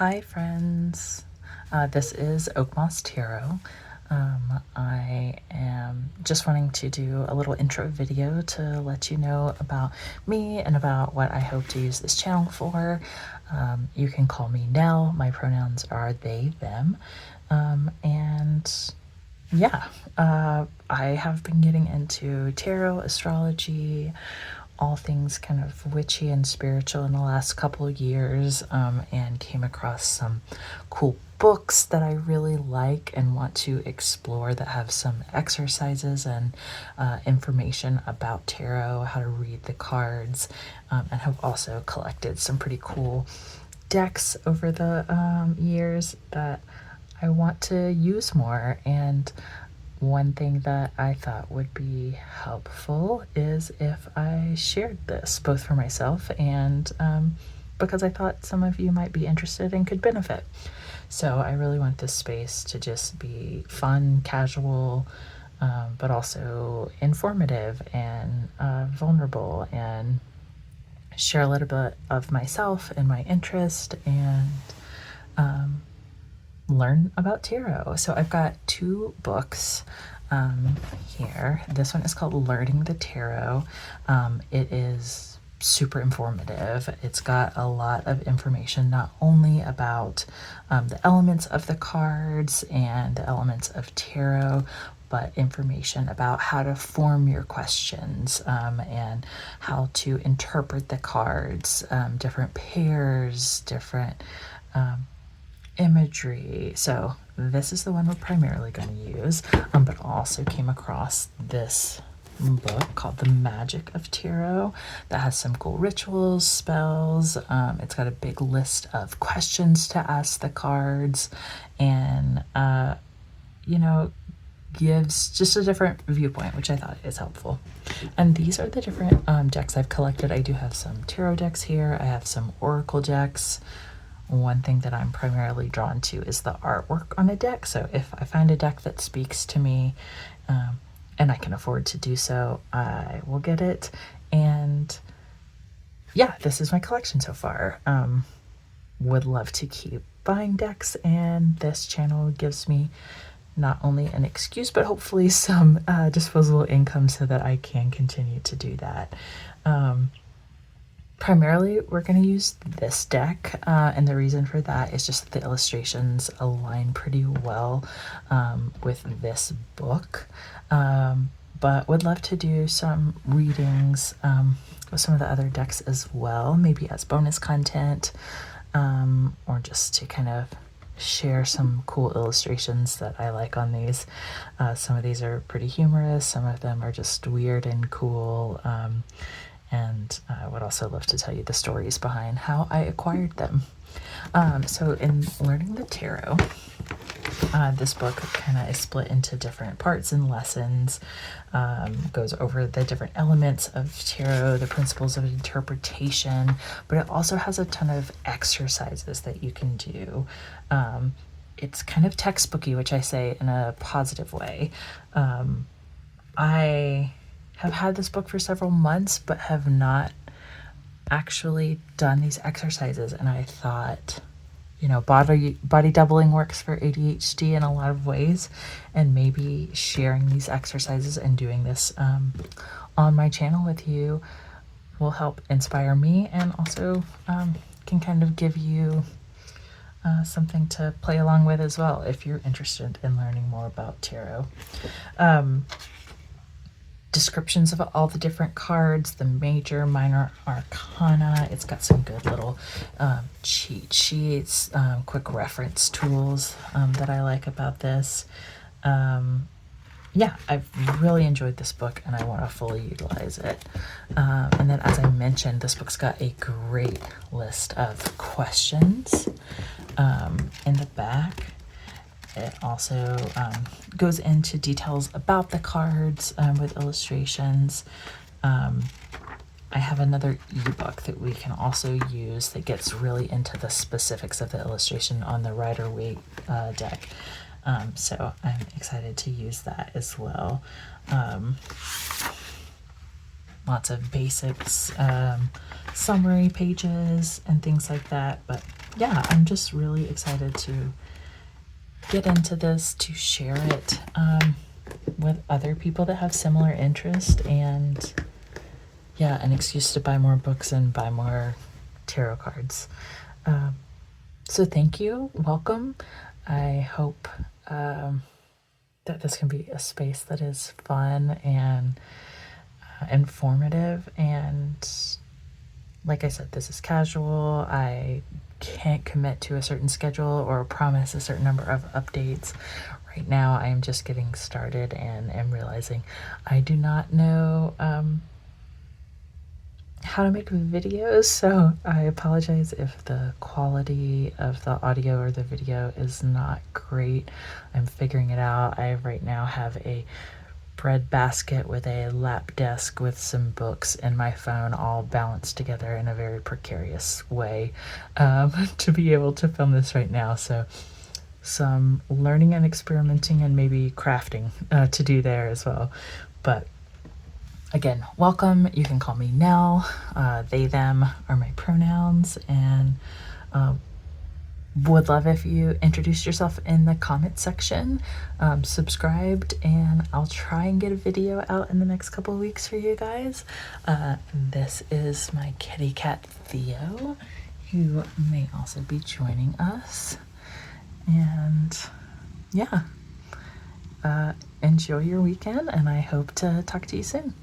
Hi friends, this is Oakmoss Tarot. I am just wanting to do a little intro video to let you know about me and about what I hope to use this channel for. You can call me Nell. My pronouns are they, them. And yeah, I have been getting into tarot, astrology, all things kind of witchy and spiritual in the last couple of years, and came across some cool books that I really like and want to explore that have some exercises and information about tarot, how to read the cards, and have also collected some pretty cool decks over the years that I want to use more. And one thing that I thought would be helpful is if I shared this, both for myself and because I thought some of you might be interested and could benefit. So I really want this space to just be fun, casual, but also informative and vulnerable, and share a little bit of myself and my interest, and learn about tarot. So I've got two books here. This one is called Learning the Tarot. It is super informative. It's got a lot of information, not only about the elements of the cards and the elements of tarot, but information about how to form your questions, and how to interpret the cards, different pairs, different imagery. So this is the one we're primarily going to use, but also came across this book called The Magic of Tarot that has some cool rituals, spells. It's got a big list of questions to ask the cards, and gives just a different viewpoint, which I thought is helpful. And these are the different decks I've collected. I do have some tarot decks here. I have some oracle decks. One thing that I'm primarily drawn to is the artwork on a deck. So if I find a deck that speaks to me, and I can afford to do so, I will get it. And yeah, this is my collection so far. Would love to keep buying decks, and this channel gives me not only an excuse, but hopefully some disposable income so that I can continue to do that. Primarily, we're going to use this deck, and the reason for that is just that the illustrations align pretty well with this book, but would love to do some readings with some of the other decks as well, maybe as bonus content, or just to kind of share some cool illustrations that I like on these. Some of these are pretty humorous, some of them are just weird and cool, and I would also love to tell you the stories behind how I acquired them. So in Learning the Tarot, this book kind of is split into different parts and lessons, goes over the different elements of tarot, the principles of interpretation, but it also has a ton of exercises that you can do. It's kind of textbooky, which I say in a positive way. I have had this book for several months, but have not actually done these exercises. And I thought, body doubling works for ADHD in a lot of ways, and maybe sharing these exercises and doing this on my channel with you will help inspire me, and also can kind of give you something to play along with as well if you're interested in learning more about tarot. Descriptions of all the different cards, the major, minor arcana. It's got some good little cheat sheets, quick reference tools that I like about this. Yeah, I've really enjoyed this book, and I want to fully utilize it. And then, as I mentioned, this book's got a great list of questions in the back. It also goes into details about the cards with illustrations. I have another ebook that we can also use that gets really into the specifics of the illustration on the Rider-Waite deck. So I'm excited to use that as well. Lots of basics, summary pages and things like that, but yeah, I'm just really excited to get into this, to share it with other people that have similar interest, and yeah, an excuse to buy more books and buy more tarot cards. So thank you, welcome. I hope that this can be a space that is fun and informative, and like I said, this is casual. I can't commit to a certain schedule or promise a certain number of updates. Right now, I am just getting started and am realizing I do not know how to make videos, so I apologize if the quality of the audio or the video is not great. I'm figuring it out. I right now have a bread basket with a lap desk with some books and my phone all balanced together in a very precarious way to be able to film this right now. So some learning and experimenting and maybe crafting to do there as well. But again, welcome. You can call me Nell. They, them are my pronouns, and would love if you introduced yourself in the comment section, subscribed, and I'll try and get a video out in the next couple of weeks for you guys. This is my kitty cat Theo, who may also be joining us. And yeah, enjoy your weekend, and I hope to talk to you soon.